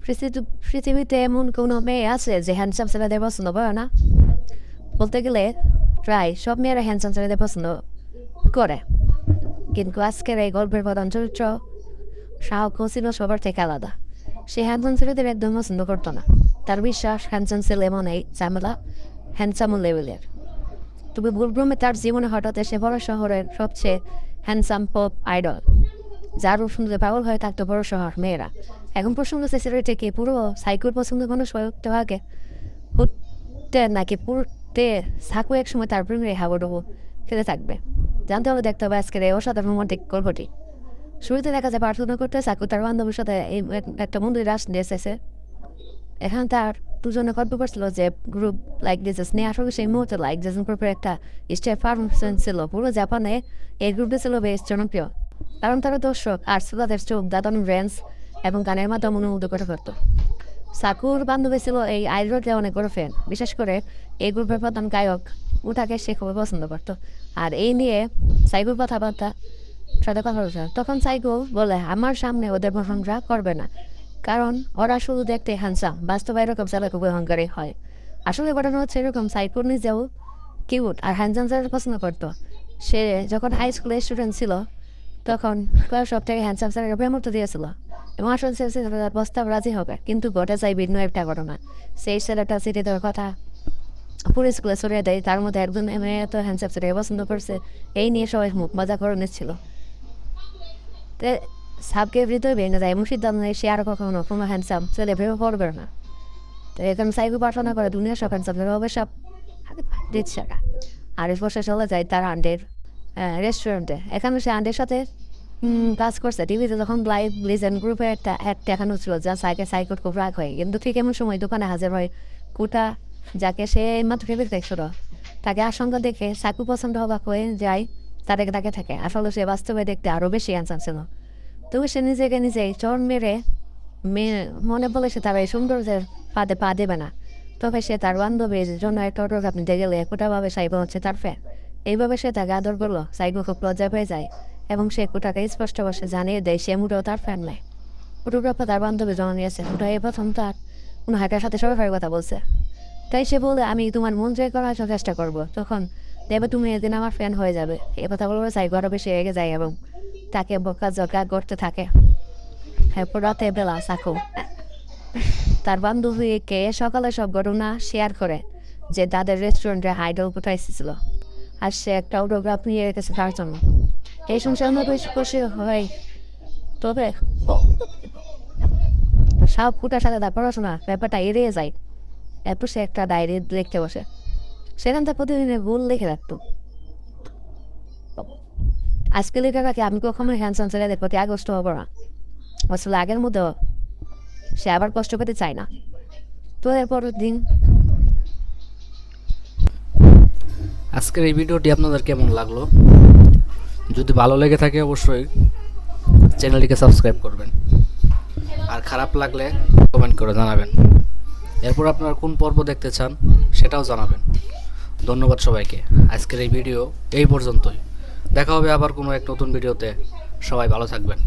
পৃথিবীতে এমন কোনো মেয়ে আছে যে হ্যান্ডসাম ছেলেদের পছন্দ করে না? বলতে গেলে প্রায় সব মেয়েরা হ্যান্ডসাম ছেলেদের পছন্দ করে, কিন্তু আজকের এই গল্পের প্রধান চরিত্র শাহক ছিল সবার থেকে আলাদা। সে হ্যান্ডসাম ছেলেদের একদম পছন্দ করতো না। তার বিশ্বাস হ্যান্ডসাম ছেলে মনেই ঝামেলা, হ্যান্ডসাম লেভেলের। তবে ভুলভ্রমে তার জীবনে হঠাৎ এসে বড় শহরের সবচেয়ে হ্যান্ডসাম পপ আইডল, যার শুনতে পাগল হয়ে থাকতো বড় শহর মেয়েরা। এখন প্রশ্ন হচ্ছে ছেলে থেকে পুরো সাইকোর পছন্দ মানুষ হয়ে উঠতে আগে হুটতে নাকি পুরতে সাকু এক সময় তার প্রেমে হাবুডুবু খেতে থাকবে। জানতে হবে, দেখতে হবে আজকের এই অসাধারণ রোমান্টিক গল্পটি। শুরুতে দেখা যায় প্রার্থনা করতে সাকু তার বান্ধবীর সাথে একটা মন্দিরে আসতে এসেছে। এখানে তার দুজনে গল্প করছিল যে গ্রুপ লাইক দিস স্নেহ আসলে সেই মুহূর্তে লাইক দিস গ্রুপের একটা স্টেপ পারফরমেন্স ছিল। পুরো জাপানে এই গ্রুপটি ছিল বেশ জনপ্রিয়, কারণ তারা দর্শক আর শ্রোতাদের চোখ দাঁতানো রেঞ্জ এবং গানের মাধ্যমে অনুমোদন করে করতো। সাকুর বান্ধবী ছিল এই আইডলকে অনেক বড় ফ্যান, বিশেষ করে এই গ্রুপের প্রধান গায়ক উঠাকে সে খুবই পছন্দ করতো। আর এই নিয়ে সাইকুর কথাবার্তা সাথে কথা বলছে। তখন সাইকো বলে, আমার সামনে ওদের প্রশংসা করবে না, কারণ ওরা শুধু দেখতে হ্যান্ডসাম, বাস্তবে এরকম ছেলে খুবই অহংকারী হয়। আসলে ঘটনা হচ্ছে এরকম, সাইকো নিজেও কিউট আর হ্যান্ডসাম ছেলে পছন্দ করতো। সে যখন হাই স্কুলের স্টুডেন্ট ছিল তখন সব থেকে হ্যান্ডসাম ছেলেকে প্রেমত্ব দিয়েছিল এবং আসলে তার প্রস্তাব রাজি হবে, কিন্তু ঘটে যায় ভিন্ন একটা ঘটনা। সেই ছেলেটা সিটি দেওয়ার কথা পুরো স্কুলে সরিয়ে দেয়। তার মধ্যে একজন মেয়ে তো হ্যান্ডসাম ছেলেকে পছন্দ করছে, এই নিয়ে সবাই মুখ মজা করে নিচ্ছিল। তো সাবকে হৃদয় ভেঙে যায় এবং সিদ্ধান্ত নেয় সে আর কখনো কোনো হ্যান্ডসাম ছেলে ভেবে পড়বে না। তো এখানে সাইকো প্রার্থনা করে দুনিয়ার সব হ্যান্ডসাম ছেলে হবে সব দিচ্ছে। আর বসে চলে যায় তার আন্ডের রেস্টুরেন্টে। এখানে সে আন্ডের সাথে কাজ করছে। টিভিতে যখন লাইভ লিজেন্ড গ্রুপে একটা অ্যাড দেখানো ছিল যা সাইকোর খুব রাগ হয়, কিন্তু ঠিক এমন সময় দোকানে হাজির হয় কুটা, যাকে সে মাত্র ভেবে দেখছিল। তাকে আশঙ্কা দেখে সাইকো পছন্দ অবাক হয়ে যায়, তাকে থাকে। আসলে সে বাস্তবে দেখতে আরও বেশি হ্যান্ডসাম ছিল। তবু সে নিজেই চর মেরে মনে বলে সে তার এই সৌন্দর্যের পাদে পা দেবে না। তবে সে তার বান্ধবীর জন্য একটা অটোগ্রাফ নিতে গেলে কোটাভাবে সাইকো হচ্ছে তার ফ্যান। এইভাবে সে তাকে আদর করলো। সাইকো খুব লজ্জা পেয়ে যায় এবং সে কুটাকে স্পষ্ট বসে জানিয়ে দেয় সে মুটেও তার ফ্যান নয়। ফটোগ্রাফার তার বান্ধবী জমা নিয়েছে। কুটা এই প্রথম তার কোনো হাইটার সাথে সবাই কথা বলছে। তাই সে বলে, আমি তোমার মন জয় করার চেষ্টা করবো, তখন দেবে তুমি এদিন আমার ফ্যান হয়ে যাবে। এ কথা বলবো সাইকো আরও বেশি এগিয়ে যায় এবং তাকে বকাঝকা করতে থাকে। এরপর রাতে বেলা সাকু তার বান্ধবীকে সকালে সব ঘটনা শেয়ার করে যে তাদের রেস্টুরেন্টে আইডল কোথায় এসেছিল আর সে একটা অটোগ্রাফ নিয়ে রেখেছে তার জন্য। এই সংসার আমরা বেশ খুশি হয়। তবে সব ফুটার সাথে তার পড়াশোনা ব্যাপারটা এড়িয়ে যায়। এরপর সে একটা ডায়েরি লিখতে বসে। সেখান থেকে প্রতিদিনের ভুল লিখে রাখতো। আজকে লিখে রাখি, আমি কখনো হ্যান্ডসাম ছেলেদের প্রতি আগস্ট হবো না। আসলে আগের মতো সে আবার কষ্ট পেতে চায় না। তো এরপর দিন আজকের এই ভিডিওটি আপনাদের কেমন লাগলো? যদি ভালো লেগে থাকে অবশ্যই চ্যানেলটিকে সাবস্ক্রাইব করবেন, আর খারাপ লাগলে কমেন্ট করে জানাবেন। এরপর আপনারা কোন পর্ব দেখতে চান সেটাও জানাবেন। ধন্যবাদ সবাইকে। আজকের এই ভিডিও এই পর্যন্তই। দেখা হবে আবার কোনো এক নতুন ভিডিওতে। সবাই ভালো থাকবেন।